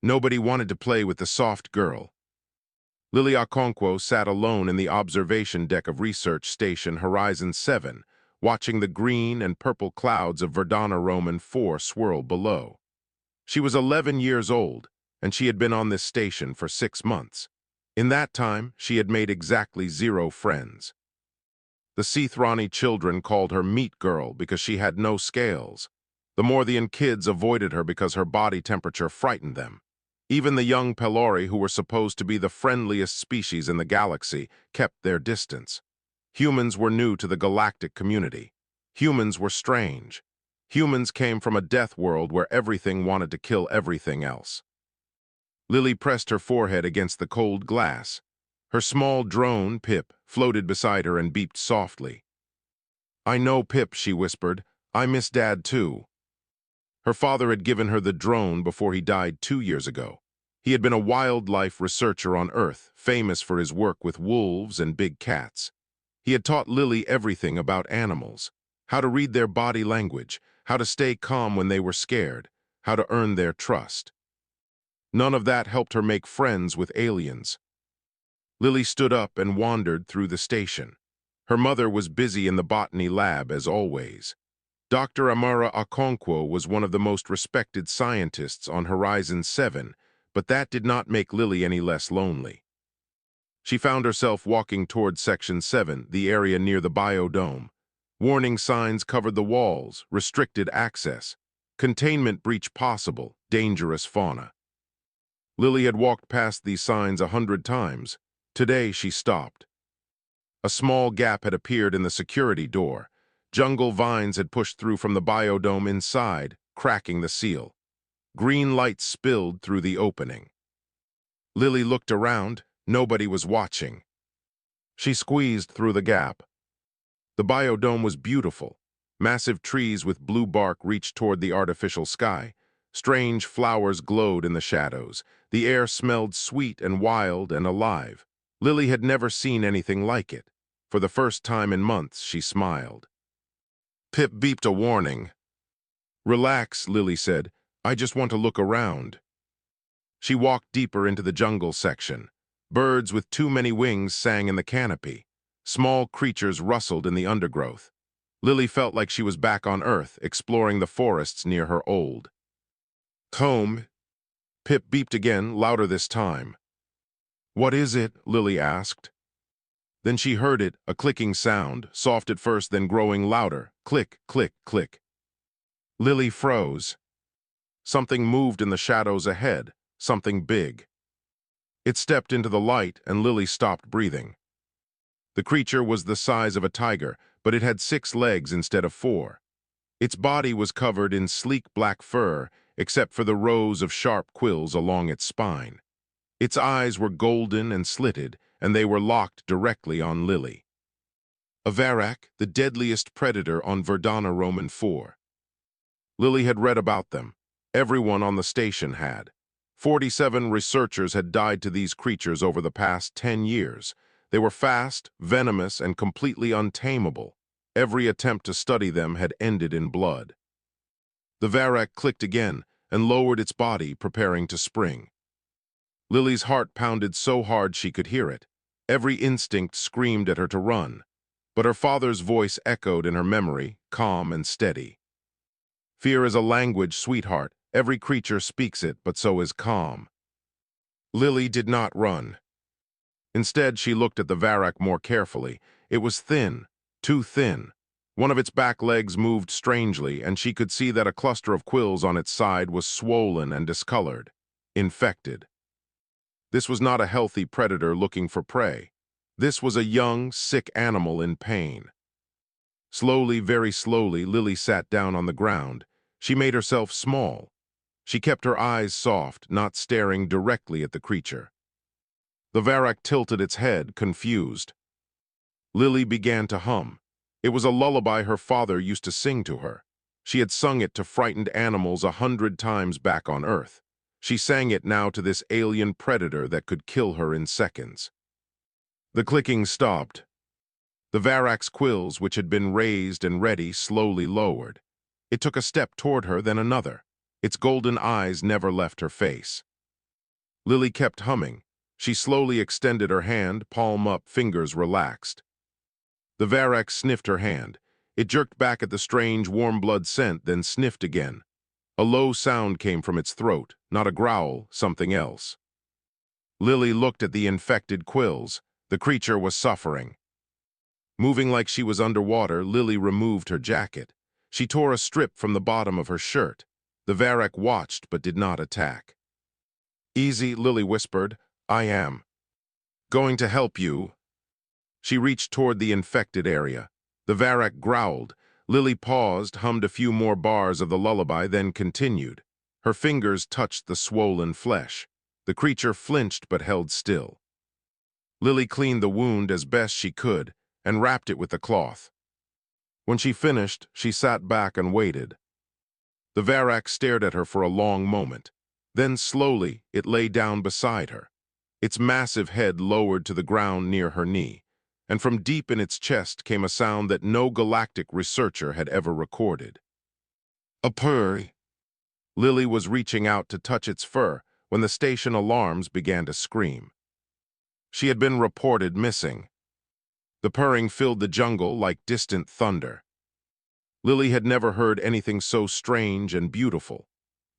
Nobody wanted to play with the soft girl. Lily Okonkwo sat alone in the observation deck of Research Station Horizon 7, watching the green and purple clouds of Verdana Roman 4 swirl below. She was 11 years old, and she had been on this station for 6 months. In that time, she had made exactly 0 friends. The Seathrani children called her Meat Girl because she had no scales. The Morthian kids avoided her because her body temperature frightened them. Even the young Pelori, who were supposed to be the friendliest species in the galaxy, kept their distance. Humans were new to the galactic community. Humans were strange. Humans came from a death world where everything wanted to kill everything else. Lily pressed her forehead against the cold glass. Her small drone, Pip, floated beside her and beeped softly. "I know, Pip," she whispered. "I miss Dad, too." Her father had given her the drone before he died 2 years ago. He had been a wildlife researcher on Earth, famous for his work with wolves and big cats. He had taught Lily everything about animals, how to read their body language, how to stay calm when they were scared, how to earn their trust. None of that helped her make friends with aliens. Lily stood up and wandered through the station. Her mother was busy in the botany lab, as always. Dr. Amara Okonkwo was one of the most respected scientists on Horizon 7, but that did not make Lily any less lonely. She found herself walking toward Section 7, the area near the biodome. Warning signs covered the walls, restricted access, containment breach possible, dangerous fauna. Lily had walked past these signs 100 times. Today she stopped. A small gap had appeared in the security door. Jungle vines had pushed through from the biodome inside, cracking the seal. Green light spilled through the opening. Lily looked around. Nobody was watching. She squeezed through the gap. The biodome was beautiful. Massive trees with blue bark reached toward the artificial sky. Strange flowers glowed in the shadows. The air smelled sweet and wild and alive. Lily had never seen anything like it. For the first time in months, she smiled. Pip beeped a warning. "Relax," Lily said. "I just want to look around." She walked deeper into the jungle section. Birds with too many wings sang in the canopy. Small creatures rustled in the undergrowth. Lily felt like she was back on Earth, exploring the forests near her old home. Pip beeped again, louder this time. "What is it?" Lily asked. Then she heard it, a clicking sound, soft at first, then growing louder. Click, click, click. Lily froze. Something moved in the shadows ahead, something big. It stepped into the light, and Lily stopped breathing. The creature was the size of a tiger, but it had 6 legs instead of 4. Its body was covered in sleek black fur, except for the rows of sharp quills along its spine. Its eyes were golden and slitted, and they were locked directly on Lily. A Varak, the deadliest predator on Verdana Roman 4. Lily had read about them. Everyone on the station had. 47 researchers had died to these creatures over the past 10 years. They were fast, venomous, and completely untamable. Every attempt to study them had ended in blood. The Varak clicked again and lowered its body, preparing to spring. Lily's heart pounded so hard she could hear it. Every instinct screamed at her to run, but her father's voice echoed in her memory, calm and steady. "Fear is a language, sweetheart. Every creature speaks it, but so is calm." Lily did not run. Instead, she looked at the Varak more carefully. It was thin, too thin. One of its back legs moved strangely, and she could see that a cluster of quills on its side was swollen and discolored, infected. This was not a healthy predator looking for prey. This was a young, sick animal in pain. Slowly, very slowly, Lily sat down on the ground. She made herself small. She kept her eyes soft, not staring directly at the creature. The Varak tilted its head, confused. Lily began to hum. It was a lullaby her father used to sing to her. She had sung it to frightened animals 100 times back on Earth. She sang it now to this alien predator that could kill her in seconds. The clicking stopped. The Varak's quills, which had been raised and ready, slowly lowered. It took a step toward her, then another. Its golden eyes never left her face. Lily kept humming. She slowly extended her hand, palm up, fingers relaxed. The Varrock sniffed her hand. It jerked back at the strange warm blood scent, then sniffed again. A low sound came from its throat, not a growl, something else. Lily looked at the infected quills. The creature was suffering. Moving like she was underwater, Lily removed her jacket. She tore a strip from the bottom of her shirt. The Varrock watched but did not attack. "Easy," Lily whispered. "I am going to help you." She reached toward the infected area. The Varrock growled. Lily paused, hummed a few more bars of the lullaby, then continued. Her fingers touched the swollen flesh. The creature flinched but held still. Lily cleaned the wound as best she could and wrapped it with the cloth. When she finished, she sat back and waited. The Varrock stared at her for a long moment. Then slowly, it lay down beside her. Its massive head lowered to the ground near her knee, and from deep in its chest came a sound that no galactic researcher had ever recorded. A purr. Lily was reaching out to touch its fur when the station alarms began to scream. She had been reported missing. The purring filled the jungle like distant thunder. Lily had never heard anything so strange and beautiful.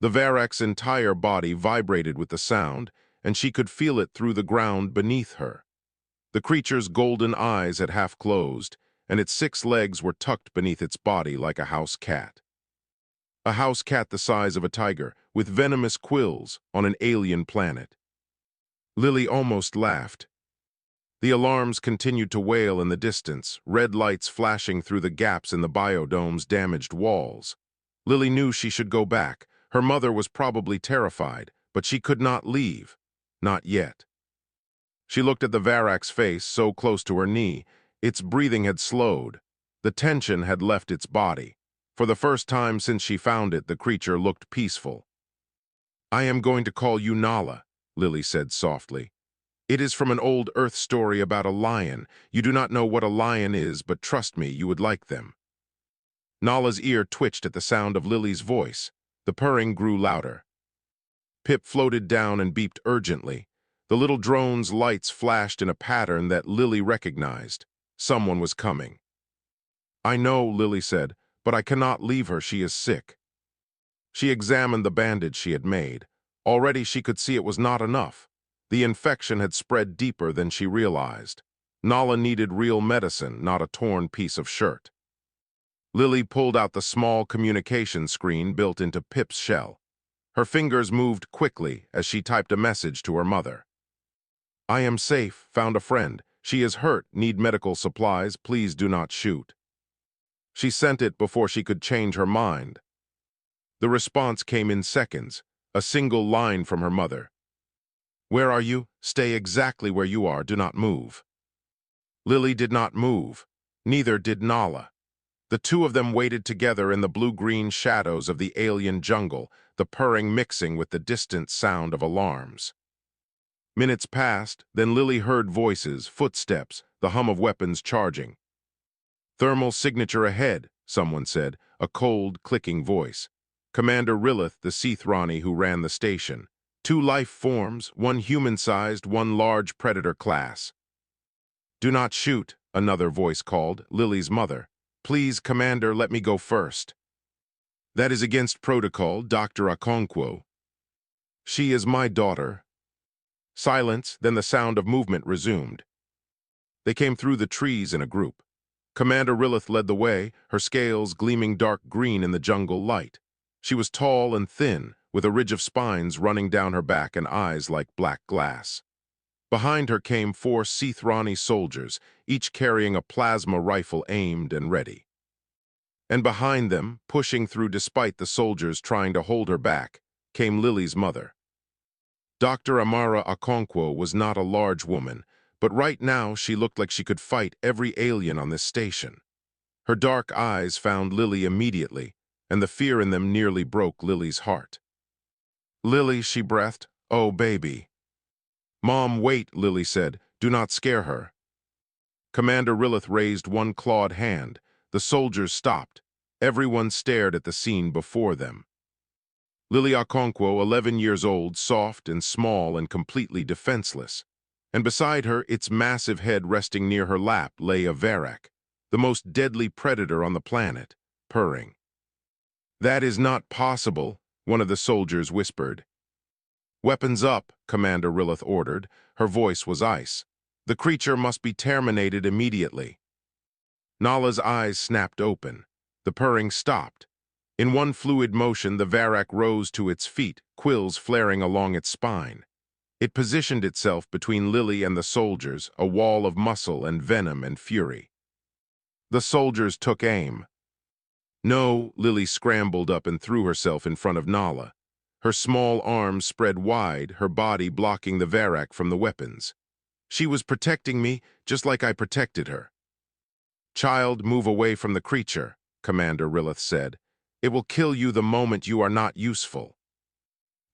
The Varrock's entire body vibrated with the sound, and she could feel it through the ground beneath her. The creature's golden eyes had half closed, and its 6 legs were tucked beneath its body like a house cat. A house cat the size of a tiger, with venomous quills on an alien planet. Lily almost laughed. The alarms continued to wail in the distance, red lights flashing through the gaps in the biodome's damaged walls. Lily knew she should go back. Her mother was probably terrified, but she could not leave. Not yet. She looked at the Varrock's face, so close to her knee. Its breathing had slowed. The tension had left its body. For the first time since she found it, the creature looked peaceful. "I am going to call you Nala," Lily said softly. "It is from an old Earth story about a lion. You do not know what a lion is, but trust me, you would like them." Nala's ear twitched at the sound of Lily's voice. The purring grew louder. Pip floated down and beeped urgently. The little drone's lights flashed in a pattern that Lily recognized. Someone was coming. "I know," Lily said, "but I cannot leave her. She is sick." She examined the bandage she had made. Already she could see it was not enough. The infection had spread deeper than she realized. Nala needed real medicine, not a torn piece of shirt. Lily pulled out the small communication screen built into Pip's shell. Her fingers moved quickly as she typed a message to her mother. "I am safe, found a friend. She is hurt, need medical supplies, please do not shoot." She sent it before she could change her mind. The response came in seconds, a single line from her mother. "Where are you? Stay exactly where you are, do not move." Lily did not move. Neither did Nala. The two of them waited together in the blue-green shadows of the alien jungle, the purring mixing with the distant sound of alarms. Minutes passed, then Lily heard voices, footsteps, the hum of weapons charging. "Thermal signature ahead," someone said, a cold, clicking voice. Commander Rillith, the Seathrani who ran the station. 2 life forms, one human-sized, one large predator class. "Do not shoot," another voice called, Lily's mother. "Please, Commander, let me go first." "That is against protocol, Dr. Okonkwo." "She is my daughter." Silence, then the sound of movement resumed. They came through the trees in a group. Commander Rillith led the way, her scales gleaming dark green in the jungle light. She was tall and thin, with a ridge of spines running down her back and eyes like black glass. Behind her came 4 Seathrani soldiers, each carrying a plasma rifle aimed and ready. And behind them, pushing through despite the soldiers trying to hold her back, came Lily's mother. Dr. Amara Okonkwo was not a large woman, but right now she looked like she could fight every alien on this station. Her dark eyes found Lily immediately, and the fear in them nearly broke Lily's heart. "Lily," she breathed, "oh, baby." "Mom, wait," Lily said. "Do not scare her." Commander Rillith raised one clawed hand. The soldiers stopped. Everyone stared at the scene before them. Lily Okonkwo, 11 years old, soft and small and completely defenseless. And beside her, its massive head resting near her lap, lay a Varak, the most deadly predator on the planet, Purring. "That is not possible," one of the soldiers whispered. "Weapons up," Commander Rilith ordered. Her voice was ice. "The creature must be terminated immediately." Nala's eyes snapped open. The purring stopped. In one fluid motion, the Varak rose to its feet, quills flaring along its spine. It positioned itself between Lily and the soldiers, a wall of muscle and venom and fury. The soldiers took aim. "No," Lily scrambled up and threw herself in front of Nala. Her small arms spread wide, her body blocking the Varak from the weapons. "She was protecting me, just like I protected her." "Child, move away from the creature," Commander Rilith said. "It will kill you the moment you are not useful."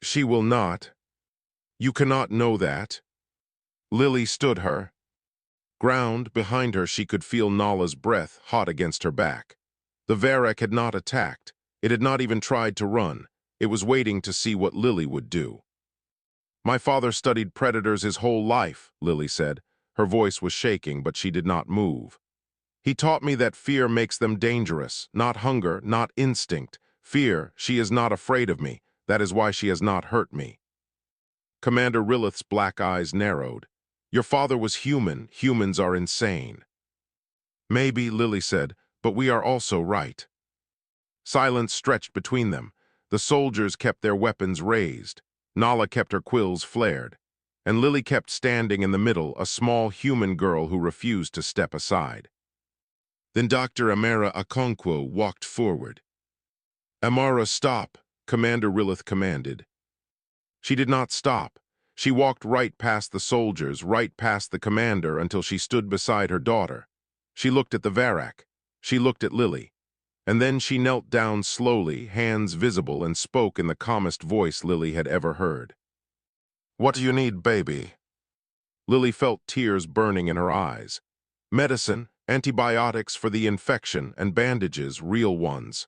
"She will not. You cannot know that." Lily stood her ground. Behind her she could feel Nala's breath hot against her back. The Varak had not attacked. It had not even tried to run. It was waiting to see what Lily would do. "My father studied predators his whole life," Lily said. Her voice was shaking, but she did not move. "He taught me that fear makes them dangerous, not hunger, not instinct. Fear, she is not afraid of me. That is why she has not hurt me." Commander Rilith's black eyes narrowed. "Your father was human. Humans are insane." "Maybe," Lily said, "but we are also right." Silence stretched between them. The soldiers kept their weapons raised. Nala kept her quills flared. And Lily kept standing in the middle, a small human girl who refused to step aside. Then Dr. Amara Okonkwo walked forward. "Amara, stop," Commander Rilith commanded. She did not stop. She walked right past the soldiers, right past the commander, until she stood beside her daughter. She looked at the Varak. She looked at Lily. And then she knelt down slowly, hands visible, and spoke in the calmest voice Lily had ever heard. "What do you need, baby?" Lily felt tears burning in her eyes. "Medicine, antibiotics for the infection, and bandages, real ones."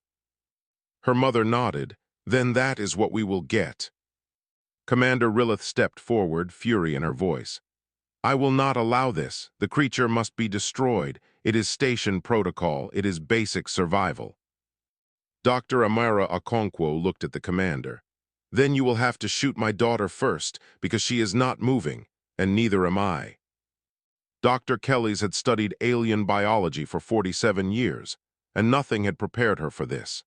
Her mother nodded. "Then that is what we will get." Commander Rilith stepped forward, fury in her voice. "I will not allow this. The creature must be destroyed. It is station protocol. It is basic survival." Dr. Amara Okonkwo looked at the commander. "Then you will have to shoot my daughter first, because she is not moving, and neither am I." Dr. Kellys had studied alien biology for 47 years, and nothing had prepared her for this.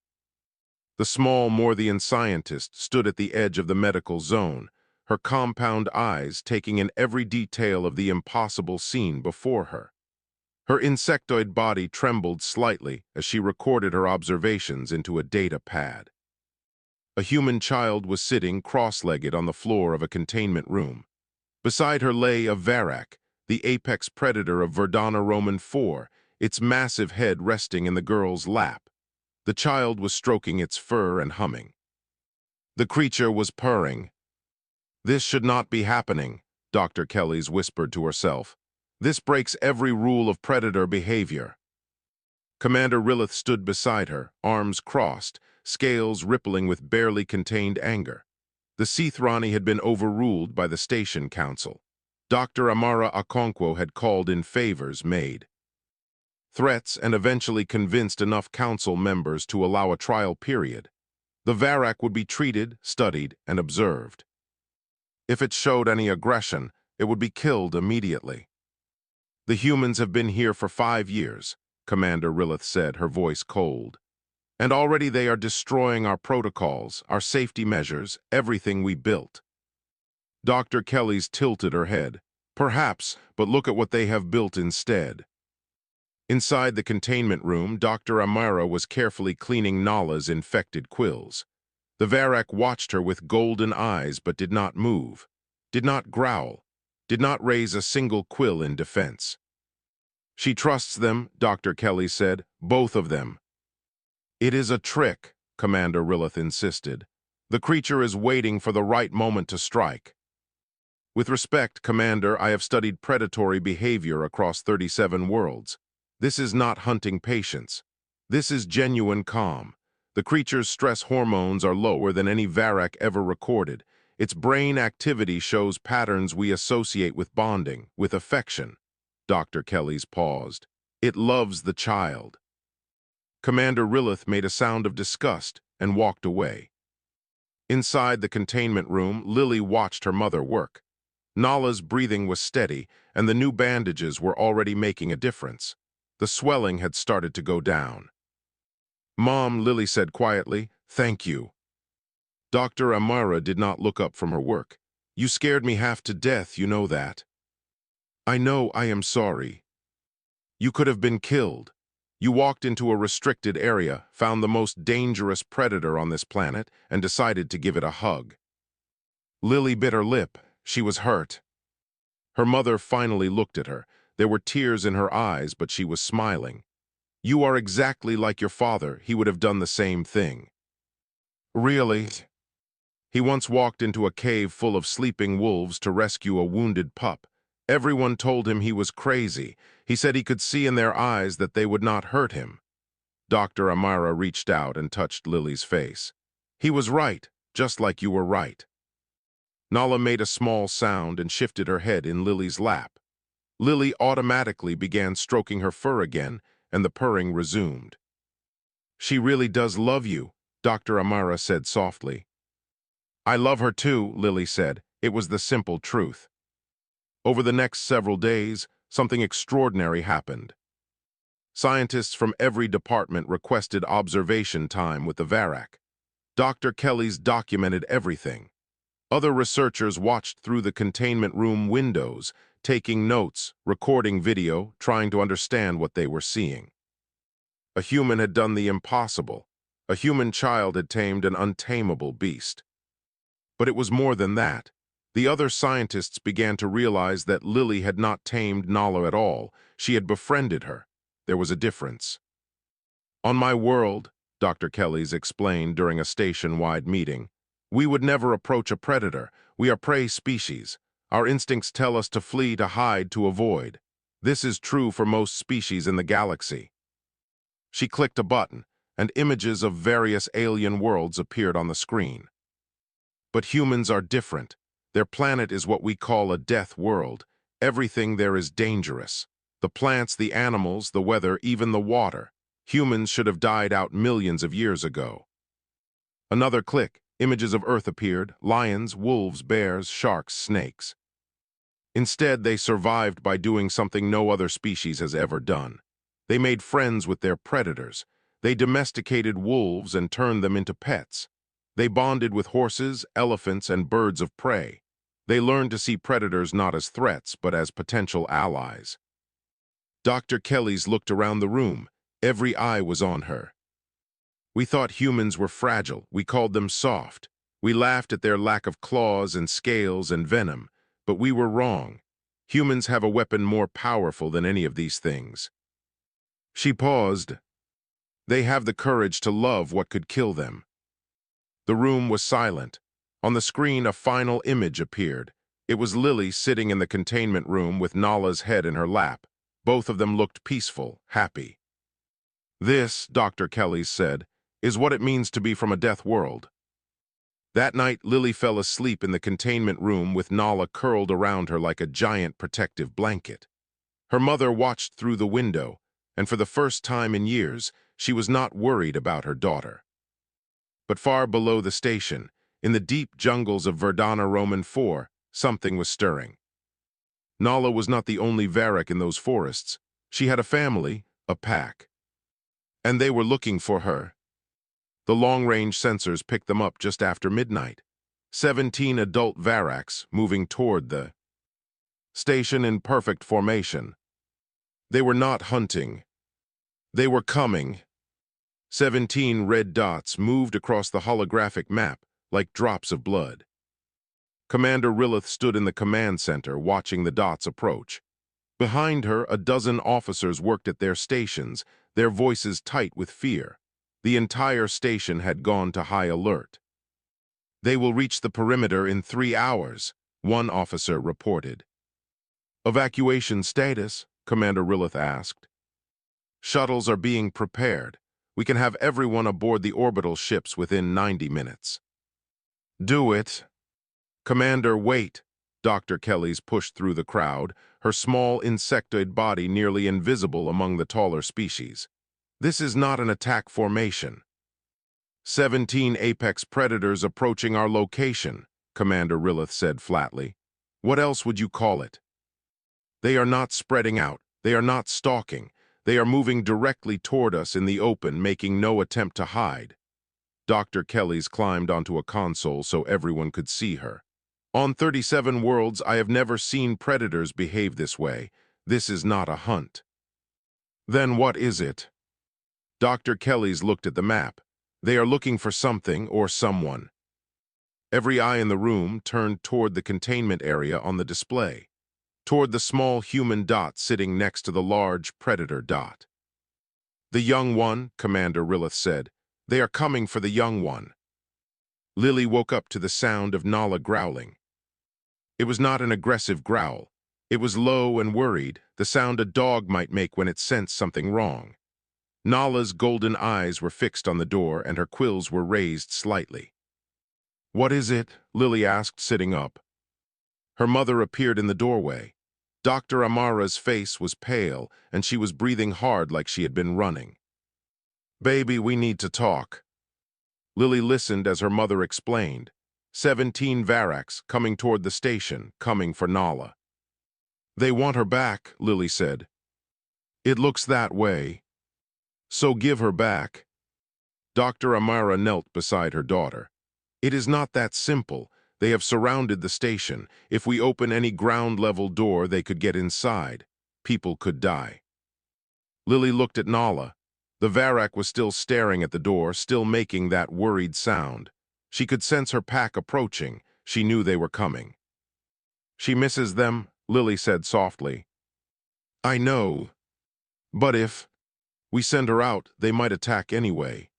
The small Morthian scientist stood at the edge of the medical zone, her compound eyes taking in every detail of the impossible scene before her. Her insectoid body trembled slightly as she recorded her observations into a data pad. A human child was sitting cross-legged on the floor of a containment room. Beside her lay a Varak, the apex predator of Verdana Roman 4, its massive head resting in the girl's lap. The child was stroking its fur and humming. The creature was purring. "This should not be happening," Dr. Kellys whispered to herself. "This breaks every rule of predator behavior." Commander Rilith stood beside her, arms crossed, scales rippling with barely contained anger. The Seathrani had been overruled by the station council. Dr. Amara Okonkwo had called in favors made. Threats, and eventually convinced enough council members to allow a trial period. The Varak would be treated, studied, and observed. If it showed any aggression, it would be killed immediately. "The humans have been here for 5 years, Commander Rilith said, her voice cold. "And already they are destroying our protocols, our safety measures, everything we built." Dr. Kellys tilted her head. "Perhaps, but look at what they have built instead." Inside the containment room, Dr. Amara was carefully cleaning Nala's infected quills. The Varak watched her with golden eyes but did not move, did not growl, did not raise a single quill in defense. "She trusts them," Dr. Kelly said, "both of them." "It is a trick," Commander Rilith insisted. "The creature is waiting for the right moment to strike." "With respect, Commander, I have studied predatory behavior across 37 worlds. This is not hunting patience. This is genuine calm. The creature's stress hormones are lower than any Varak ever recorded. Its brain activity shows patterns we associate with bonding, with affection. Dr. Kelly's paused. It loves the child. Commander Rillith made a sound of disgust and walked away. Inside the containment room, Lily watched her mother work. Nala's breathing was steady, and the new bandages were already making a difference. The swelling had started to go down. "Mom," Lily said quietly, "thank you." Dr. Amara did not look up from her work. "You scared me half to death, you know that." "I know, I am sorry. You could have been killed. You walked into a restricted area, found the most dangerous predator on this planet, and decided to give it a hug." Lily bit her lip. She was hurt. Her mother finally looked at her. There were tears in her eyes, but she was smiling. "You are exactly like your father. He would have done the same thing." "Really?" "He once walked into a cave full of sleeping wolves to rescue a wounded pup. Everyone told him he was crazy. He said he could see in their eyes that they would not hurt him." Dr. Amara reached out and touched Lily's face. "He was right, just like you were right." Nala made a small sound and shifted her head in Lily's lap. Lily automatically began stroking her fur again, and the purring resumed. "She really does love you," Dr. Amara said softly. "I love her too," Lily said. It was the simple truth. Over the next several days, something extraordinary happened. Scientists from every department requested observation time with the Varak. Dr. Kelly's documented everything. Other researchers watched through the containment room windows, taking notes, recording video, trying to understand what they were seeing. A human had done the impossible. A human child had tamed an untamable beast. But it was more than that. The other scientists began to realize that Lily had not tamed Nala at all. She had befriended her. There was a difference. "On my world," Dr. Kelly's explained during a station-wide meeting, "we would never approach a predator. We are prey species. Our instincts tell us to flee, to hide, to avoid. This is true for most species in the galaxy." She clicked a button, and images of various alien worlds appeared on the screen. "But humans are different. Their planet is what we call a death world. Everything there is dangerous. The plants, the animals, the weather, even the water. Humans should have died out millions of years ago." Another click. Images of Earth appeared: lions, wolves, bears, sharks, snakes. Instead, they survived by doing something no other species has ever done. They made friends with their predators. They domesticated wolves and turned them into pets. They bonded with horses, elephants, and birds of prey. They learned to see predators not as threats, but as potential allies. Dr. Kelly's looked around the room. Every eye was on her. "We thought humans were fragile. We called them soft. We laughed at their lack of claws and scales and venom. But we were wrong. Humans have a weapon more powerful than any of these things." She paused. "They have the courage to love what could kill them." The room was silent. On the screen, a final image appeared. It was Lily sitting in the containment room with Nala's head in her lap. Both of them looked peaceful, happy. "This," Dr. Kelly said, "is what it means to be from a death world." That night, Lily fell asleep in the containment room with Nala curled around her like a giant protective blanket. Her mother watched through the window, and for the first time in years, she was not worried about her daughter. But far below the station, in the deep jungles of Verdana Roman 4, something was stirring. Nala was not the only Varak in those forests. She had a family, a pack. And they were looking for her. The long-range sensors picked them up just after midnight. 17 adult Varaks moving toward the station in perfect formation. They were not hunting. They were coming. 17 red dots moved across the holographic map like drops of blood. Commander Rillith stood in the command center watching the dots approach. Behind her, a dozen officers worked at their stations, their voices tight with fear. The entire station had gone to high alert. "They will reach the perimeter in 3 hours," one officer reported. "Evacuation status?" Commander Rillith asked. "Shuttles are being prepared. We can have everyone aboard the orbital ships within 90 minutes. Do it. Commander, wait. Dr. Kelly's pushed through the crowd, her small insectoid body nearly invisible among the taller species. This is not an attack formation. 17 apex predators approaching our location, Commander Rillith said flatly. What else would you call it? They are not spreading out. They are not stalking. They are moving directly toward us in the open, making no attempt to hide. Dr. Kelly's climbed onto a console so everyone could see her. On 37 worlds, I have never seen predators behave this way. This is not a hunt. Then what is it? Dr. Kelly's looked at the map. They are looking for something or someone. Every eye in the room turned toward the containment area on the display, toward the small human dot sitting next to the large predator dot. The young one, Commander Rillith said. They are coming for the young one. Lily woke up to the sound of Nala growling. It was not an aggressive growl. It was low and worried, the sound a dog might make when it sensed something wrong. Nala's golden eyes were fixed on the door and her quills were raised slightly. What is it? Lily asked, sitting up. Her mother appeared in the doorway. Dr. Amara's face was pale and she was breathing hard like she had been running. Baby, we need to talk. Lily listened as her mother explained. 17 Varaks coming toward the station, coming for Nala. They want her back, Lily said. It looks that way. So give her back. Dr. Amara knelt beside her daughter. It is not that simple. They have surrounded the station. If we open any ground-level door, they could get inside. People could die. Lily looked at Nala. The Varak was still staring at the door, still making that worried sound. She could sense her pack approaching. She knew they were coming. She misses them, Lily said softly. I know. But if we send her out, they might attack anyway.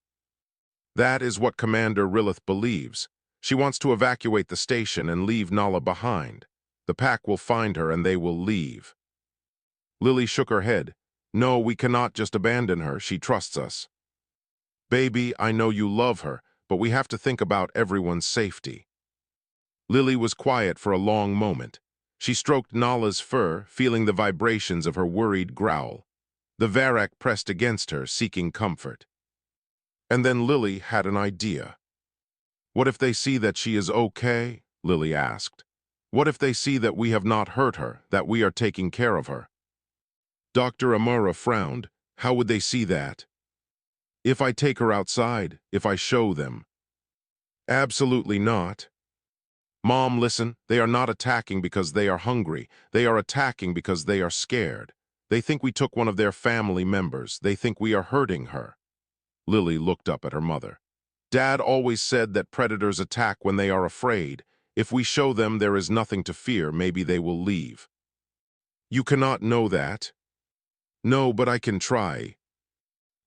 That is what Commander Rillith believes. She wants to evacuate the station and leave Nala behind. The pack will find her and they will leave. Lily shook her head. No, we cannot just abandon her. She trusts us. Baby, I know you love her, but we have to think about everyone's safety. Lily was quiet for a long moment. She stroked Nala's fur, feeling the vibrations of her worried growl. The Varak pressed against her, seeking comfort. And then Lily had an idea. What if they see that she is okay? Lily asked. What if they see that we have not hurt her, that we are taking care of her? Dr. Amara frowned. How would they see that? If I take her outside, if I show them. Absolutely not. Mom, listen, they are not attacking because they are hungry. They are attacking because they are scared. They think we took one of their family members. They think we are hurting her. Lily looked up at her mother. Dad always said that predators attack when they are afraid. If we show them there is nothing to fear, maybe they will leave. You cannot know that. No, but I can try.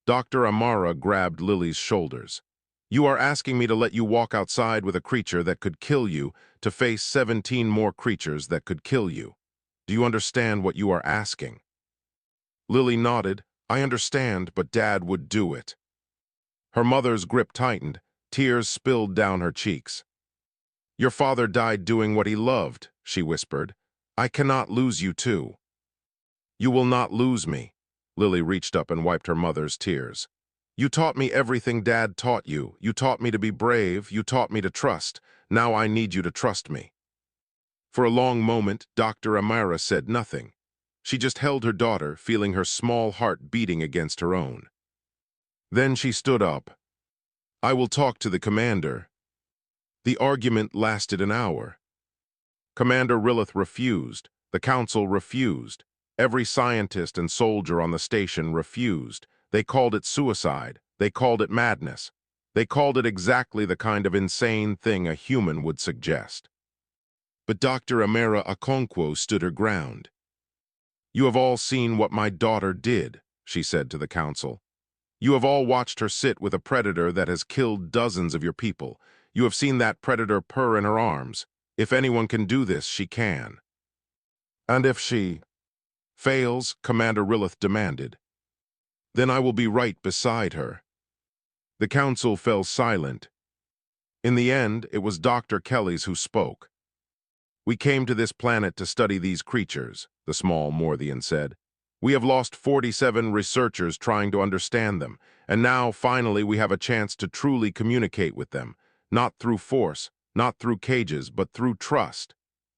Dr. Amara grabbed Lily's shoulders. You are asking me to let you walk outside with a creature that could kill you to face 17 more creatures that could kill you. Do you understand what you are asking? Lily nodded. I understand, but Dad would do it. Her mother's grip tightened. Tears spilled down her cheeks. Your father died doing what he loved, she whispered. I cannot lose you too. You will not lose me. Lily reached up and wiped her mother's tears. You taught me everything Dad taught you. You taught me to be brave. You taught me to trust. Now I need you to trust me. For a long moment, Dr. Amara said nothing. She just held her daughter, feeling her small heart beating against her own. Then she stood up. I will talk to the commander. The argument lasted an hour. Commander Rillith refused. The council refused. Every scientist and soldier on the station refused. They called it suicide. They called it madness. They called it exactly the kind of insane thing a human would suggest. But Dr. Amara Okonkwo stood her ground. You have all seen what my daughter did, she said to the council. You have all watched her sit with a predator that has killed dozens of your people. You have seen that predator purr in her arms. If anyone can do this, she can. And if she fails, Commander Rillith demanded, then I will be right beside her. The council fell silent. In the end, it was Dr. Kelly's who spoke. "We came to this planet to study these creatures," the small Morthian said. "We have lost 47 researchers trying to understand them, and now, finally, we have a chance to truly communicate with them, not through force, not through cages, but through trust."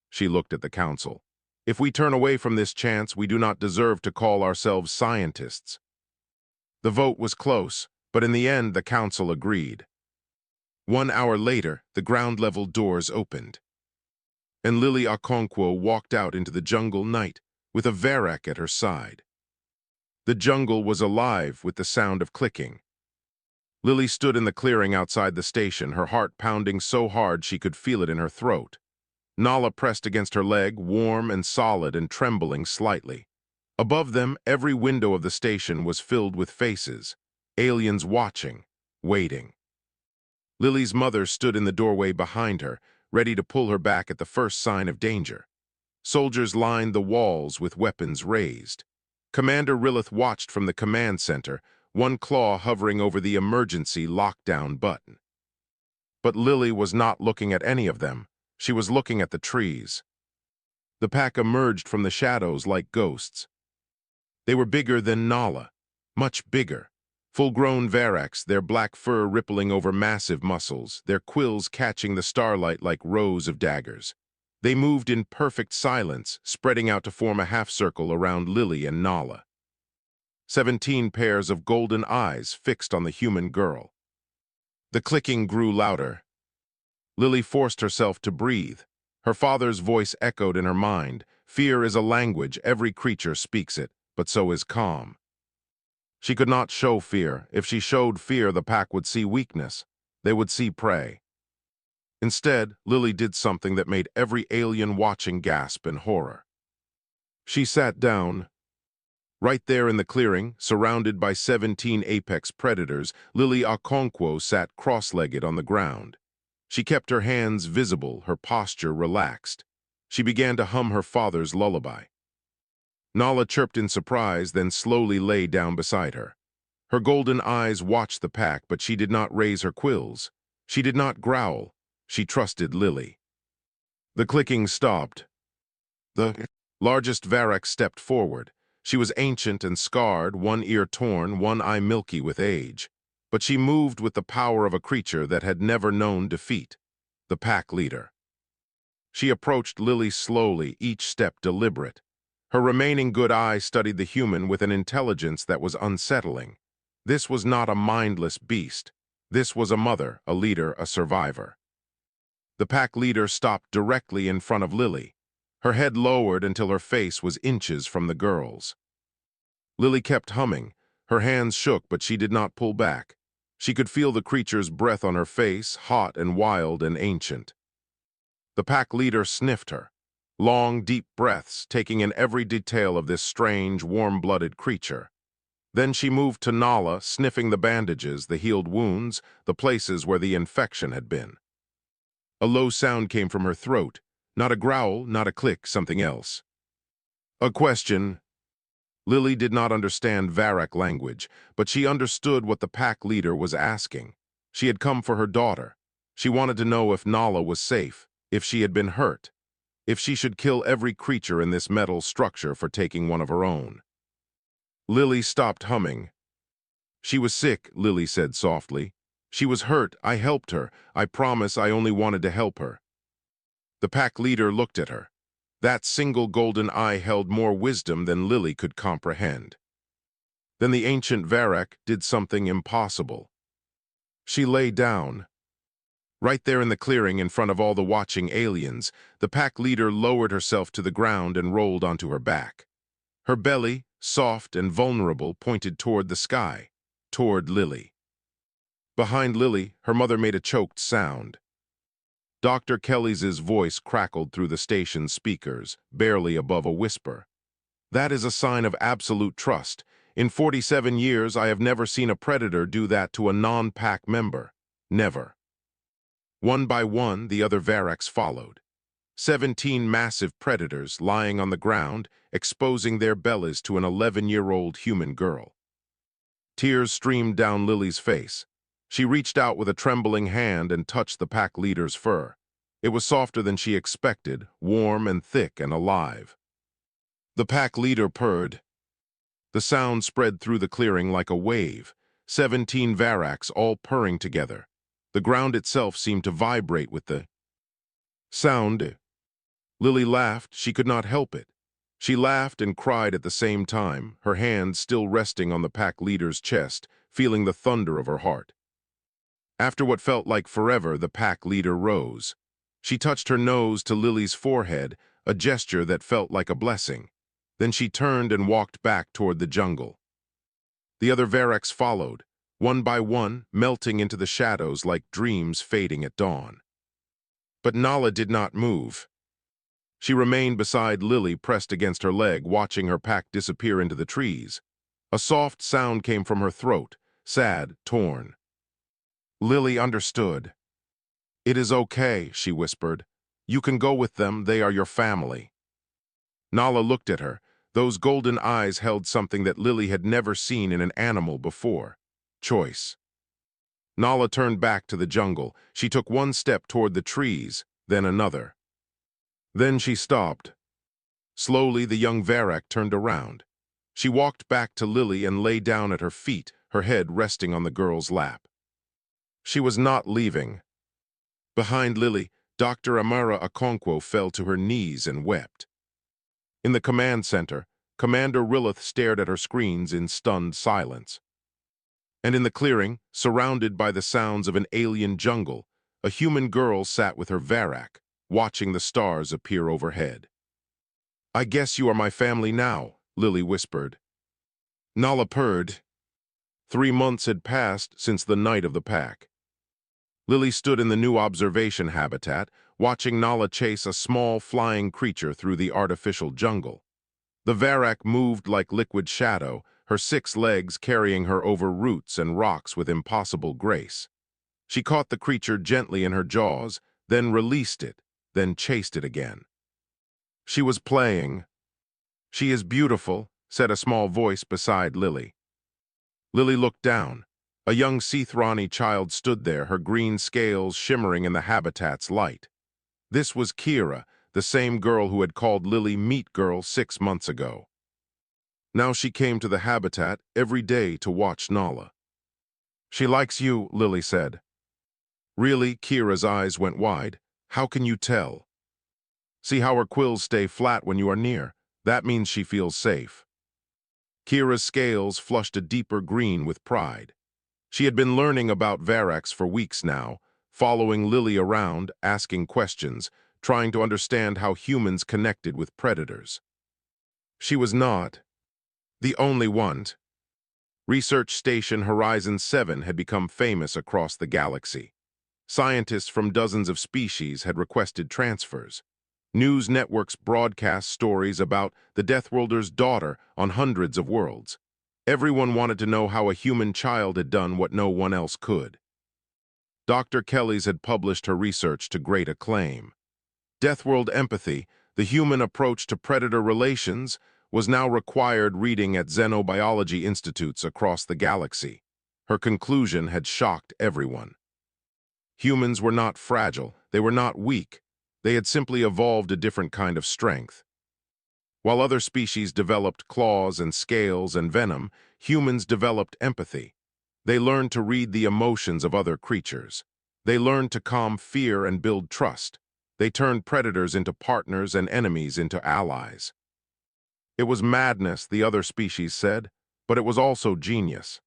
She looked at the council. "If we turn away from this chance, we do not deserve to call ourselves scientists." The vote was close, but in the end, the council agreed. 1 hour later, the ground-level doors opened, and Lily Okonkwo walked out into the jungle night with a Varrock at her side. The jungle was alive with the sound of clicking. Lily stood in the clearing outside the station, her heart pounding so hard she could feel it in her throat. Nala pressed against her leg, warm and solid and trembling slightly. Above them, every window of the station was filled with faces, aliens watching, waiting. Lily's mother stood in the doorway behind her, ready to pull her back at the first sign of danger. Soldiers lined the walls with weapons raised. Commander Rillith watched from the command center, one claw hovering over the emergency lockdown button. But Lily was not looking at any of them. She was looking at the trees. The pack emerged from the shadows like ghosts. They were bigger than Nala, much bigger. Full-grown Varrocks, their black fur rippling over massive muscles, their quills catching the starlight like rows of daggers. They moved in perfect silence, spreading out to form a half-circle around Lily and Nala. 17 pairs of golden eyes fixed on the human girl. The clicking grew louder. Lily forced herself to breathe. Her father's voice echoed in her mind. "Fear is a language, every creature speaks it, but so is calm." She could not show fear. If she showed fear, the pack would see weakness. They would see prey. Instead, Lily did something that made every alien watching gasp in horror. She sat down. Right there in the clearing, surrounded by 17 apex predators, Lily Okonkwo sat cross-legged on the ground. She kept her hands visible, her posture relaxed. She began to hum her father's lullaby. Nala chirped in surprise, then slowly lay down beside her. Her golden eyes watched the pack, but she did not raise her quills. She did not growl. She trusted Lily. The clicking stopped. The largest Varrock stepped forward. She was ancient and scarred, one ear torn, one eye milky with age. But she moved with the power of a creature that had never known defeat, the pack leader. She approached Lily slowly, each step deliberate. Her remaining good eye studied the human with an intelligence that was unsettling. This was not a mindless beast. This was a mother, a leader, a survivor. The pack leader stopped directly in front of Lily. Her head lowered until her face was inches from the girl's. Lily kept humming. Her hands shook, but she did not pull back. She could feel the creature's breath on her face, hot and wild and ancient. The pack leader sniffed her. Long, deep breaths, taking in every detail of this strange, warm-blooded creature. Then she moved to Nala, sniffing the bandages, the healed wounds, the places where the infection had been. A low sound came from her throat. Not a growl, not a click, something else. "A question." Lily did not understand Varrock language, but she understood what the pack leader was asking. She had come for her daughter. She wanted to know if Nala was safe, if she had been hurt, if she should kill every creature in this metal structure for taking one of her own. Lily stopped humming. "She was sick," Lily said softly. "She was hurt. I helped her. I promise I only wanted to help her." The pack leader looked at her. That single golden eye held more wisdom than Lily could comprehend. Then the ancient Varrock did something impossible. She lay down. Right there in the clearing in front of all the watching aliens, the pack leader lowered herself to the ground and rolled onto her back. Her belly, soft and vulnerable, pointed toward the sky, toward Lily. Behind Lily, her mother made a choked sound. Dr. Kelly's voice crackled through the station's speakers, barely above a whisper. "That is a sign of absolute trust. In 47 years, I have never seen a predator do that to a non-pack member. Never." One by one, the other Varrocks followed. 17 massive predators lying on the ground, exposing their bellies to an 11-year-old human girl. Tears streamed down Lily's face. She reached out with a trembling hand and touched the pack leader's fur. It was softer than she expected, warm and thick and alive. The pack leader purred. The sound spread through the clearing like a wave, 17 Varaks all purring together. The ground itself seemed to vibrate with the sound. Lily laughed. She could not help it. She laughed and cried at the same time, her hand still resting on the pack leader's chest, feeling the thunder of her heart. After what felt like forever, the pack leader rose. She touched her nose to Lily's forehead, a gesture that felt like a blessing. Then she turned and walked back toward the jungle. The other Varaks followed, one by one, melting into the shadows like dreams fading at dawn. But Nala did not move. She remained beside Lily, pressed against her leg, watching her pack disappear into the trees. A soft sound came from her throat, sad, torn. Lily understood. "It is okay," she whispered. "You can go with them, they are your family." Nala looked at her. Those golden eyes held something that Lily had never seen in an animal before. Choice. Nala turned back to the jungle. She took one step toward the trees, then another. Then she stopped. Slowly, the young Varak turned around. She walked back to Lily and lay down at her feet, her head resting on the girl's lap. She was not leaving. Behind Lily, Dr. Amara Okonkwo fell to her knees and wept. In the command center, Commander Rillith stared at her screens in stunned silence. And in the clearing, surrounded by the sounds of an alien jungle, a human girl sat with her Varak, watching the stars appear overhead. "I guess you are my family now," Lily whispered. Nala purred. 3 months had passed since the night of the pack. Lily stood in the new observation habitat, watching Nala chase a small flying creature through the artificial jungle. The Varak moved like liquid shadow, her 6 legs carrying her over roots and rocks with impossible grace. She caught the creature gently in her jaws, then released it, then chased it again. She was playing. "She is beautiful," said a small voice beside Lily. Lily looked down. A young Seathrani child stood there, her green scales shimmering in the habitat's light. This was Kira, the same girl who had called Lily Meat Girl 6 months ago. Now she came to the habitat every day to watch Nala. "She likes you," Lily said. "Really?" Kira's eyes went wide. "How can you tell?" "See how her quills stay flat when you are near? That means she feels safe." Kira's scales flushed a deeper green with pride. She had been learning about Varaks for weeks now, following Lily around, asking questions, trying to understand how humans connected with predators. She was not the only one. Research Station Horizon 7 had become famous across the galaxy. Scientists from dozens of species had requested transfers. News networks broadcast stories about the Deathworlder's daughter on hundreds of worlds. Everyone wanted to know how a human child had done what no one else could. Dr. Kelly's had published her research to great acclaim. Deathworld Empathy, the human approach to predator relations, was now required reading at xenobiology institutes across the galaxy. Her conclusion had shocked everyone. Humans were not fragile, they were not weak. They had simply evolved a different kind of strength. While other species developed claws and scales and venom, humans developed empathy. They learned to read the emotions of other creatures. They learned to calm fear and build trust. They turned predators into partners and enemies into allies. It was madness, the other species said, but it was also genius.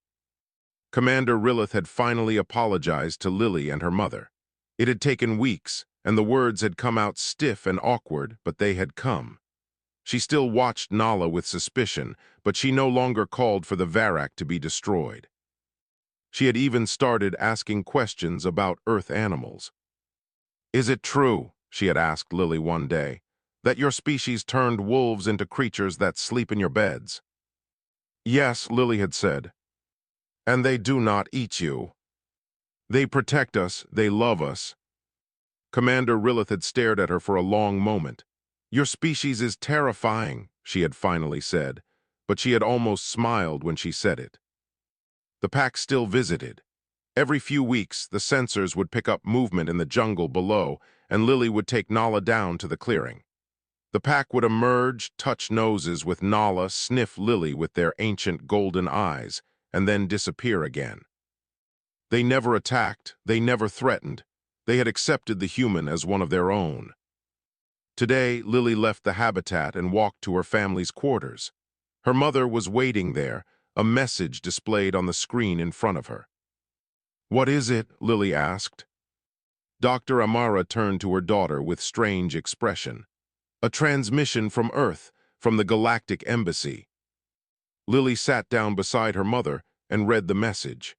Commander Rillith had finally apologized to Lily and her mother. It had taken weeks, and the words had come out stiff and awkward, but they had come. She still watched Nala with suspicion, but she no longer called for the Varak to be destroyed. She had even started asking questions about Earth animals. "Is it true," she had asked Lily one day, "that your species turned wolves into creatures that sleep in your beds?" "Yes," Lily had said. "And they do not eat you. They protect us, they love us." Commander Rillith had stared at her for a long moment. "Your species is terrifying," she had finally said, but she had almost smiled when she said it. The pack still visited. Every few weeks, the sensors would pick up movement in the jungle below, and Lily would take Nala down to the clearing. The pack would emerge, touch noses with Nala, sniff Lily with their ancient golden eyes, and then disappear again. They never attacked, they never threatened. They had accepted the human as one of their own. Today, Lily left the habitat and walked to her family's quarters. Her mother was waiting there, a message displayed on the screen in front of her. "What is it?" Lily asked. Dr. Amara turned to her daughter with strange expression. "A transmission from Earth, from the Galactic Embassy." Lily sat down beside her mother and read the message.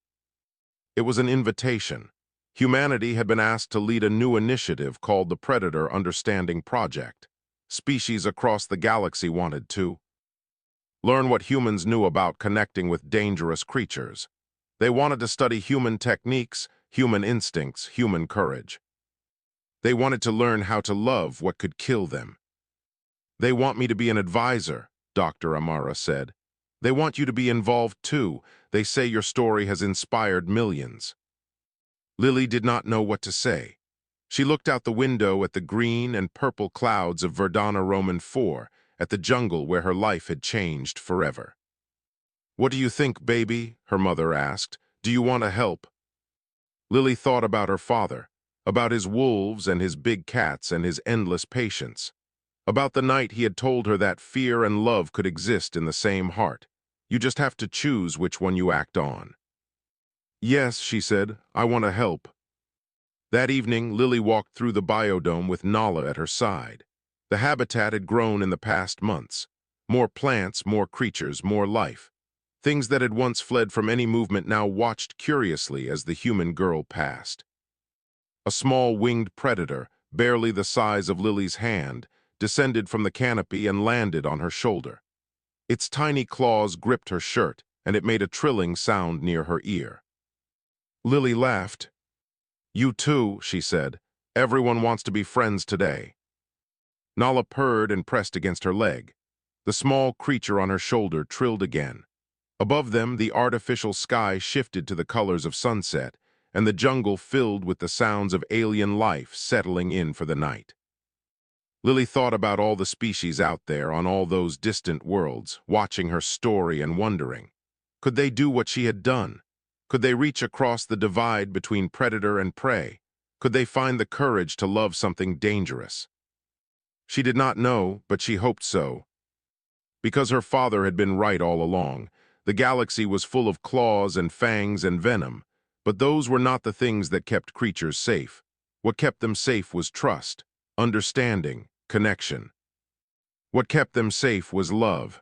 It was an invitation. Humanity had been asked to lead a new initiative called the Predator Understanding Project. Species across the galaxy wanted to learn what humans knew about connecting with dangerous creatures. They wanted to study human techniques, human instincts, human courage. They wanted to learn how to love what could kill them. "They want me to be an advisor," Dr. Amara said. "They want you to be involved too. They say your story has inspired millions." Lily did not know what to say. She looked out the window at the green and purple clouds of Verdana Roman 4, at the jungle where her life had changed forever. "What do you think, baby?" her mother asked. "Do you want to help?" Lily thought about her father, about his wolves and his big cats and his endless patience, about the night he had told her that fear and love could exist in the same heart. You just have to choose which one you act on. "Yes," she said, "I want to help." That evening, Lily walked through the biodome with Nala at her side. The habitat had grown in the past months. More plants, more creatures, more life. Things that had once fled from any movement now watched curiously as the human girl passed. A small winged predator, barely the size of Lily's hand, descended from the canopy and landed on her shoulder. Its tiny claws gripped her shirt, and it made a trilling sound near her ear. Lily laughed. "You too," she said. "Everyone wants to be friends today." Nala purred and pressed against her leg. The small creature on her shoulder trilled again. Above them, the artificial sky shifted to the colors of sunset, and the jungle filled with the sounds of alien life settling in for the night. Lily thought about all the species out there on all those distant worlds, watching her story and wondering, could they do what she had done? Could they reach across the divide between predator and prey? Could they find the courage to love something dangerous? She did not know, but she hoped so. Because her father had been right all along. The galaxy was full of claws and fangs and venom, but those were not the things that kept creatures safe. What kept them safe was trust, understanding, connection. What kept them safe was love.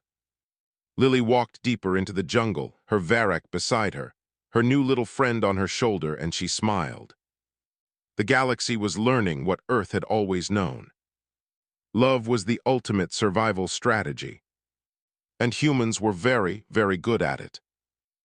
Lily walked deeper into the jungle, her Varrock beside her, her new little friend on her shoulder, and she smiled. The galaxy was learning what Earth had always known. Love was the ultimate survival strategy. And humans were very, very good at it.